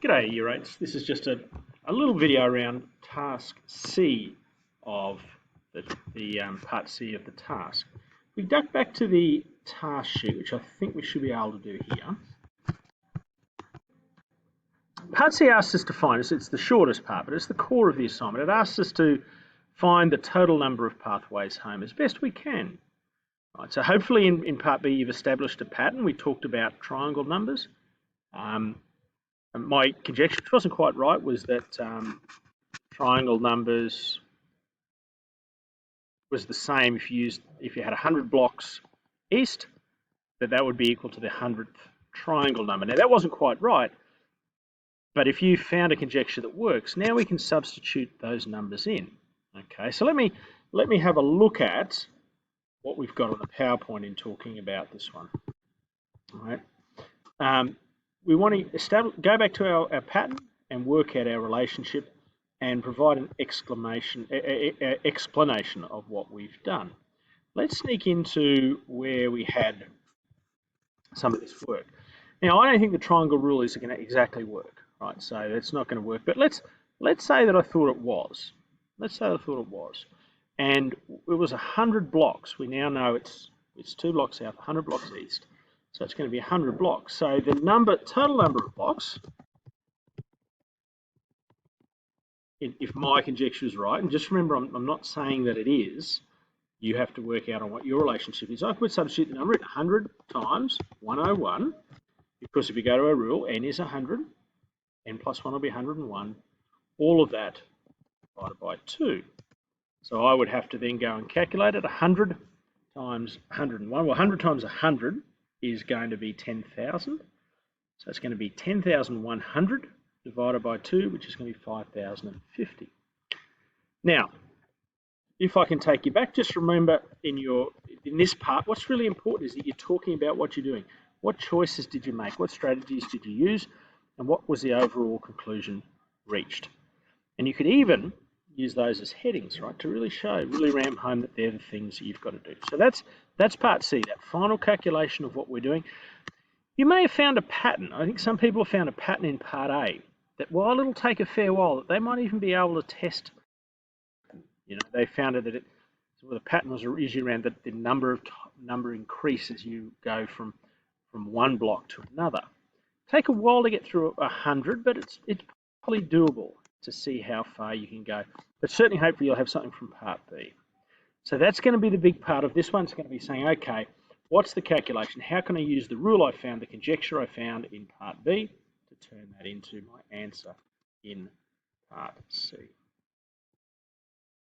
G'day, Urates. This is just a little video around task C of the part C of the task. We duck back to the task sheet, which I think we should be able to do here. Part C asks us to find, it's the shortest part, but it's the core of the assignment. It asks us to find the total number of pathways home as best we can. Right, so hopefully in part B you've established a pattern. We talked about triangle numbers. My conjecture, which wasn't quite right, was that triangle numbers was the same if you had 100 blocks east, that would be equal to the 100th triangle number. Now that wasn't quite right, but if you found a conjecture that works, now we can substitute those numbers in. Okay, so let me have a look at what we've got on the PowerPoint in talking about this one. All right. We want to go back to our pattern and work out our relationship and provide an explanation of what we've done. Let's sneak into where we had some of this work. Now, I don't think the triangle rule is going to exactly work, right? So it's not going to work. But let's say that I thought it was. Let's say I thought it was, and it was 100 blocks. We now know it's 2 blocks south, 100 blocks east. So it's going to be 100 blocks. So the total number of blocks, if my conjecture is right, and just remember, I'm not saying that it is, you have to work out on what your relationship is. I could substitute the number in 100 times 101, because if you go to our rule, n is 100, n plus 1 will be 101, all of that divided by 2. So I would have to then go and calculate it. 100 times 101, well, 100 times 100 is going to be 10,000. So it's going to be 10,100 divided by 2, which is going to be 5,050. Now, if I can take you back, just remember in this part, what's really important is that you're talking about what you're doing. What choices did you make? What strategies did you use? And what was the overall conclusion reached? And you could even use those as headings, right, to really ram home that they're the things that you've got to do. So that's part C, that final calculation of what we're doing. You may have found a pattern. I think some people have found a pattern in part A that while it'll take a fair while, that they might even be able to test. They found that the pattern was usually around the number increase as you go from one block to another. Take a while to get through 100, but it's probably doable to see how far you can go. But certainly, hopefully, you'll have something from part B. So that's going to be the big part of this one. It's going to be saying, okay, what's the calculation? How can I use the rule I found, the conjecture I found in part B to turn that into my answer in part C?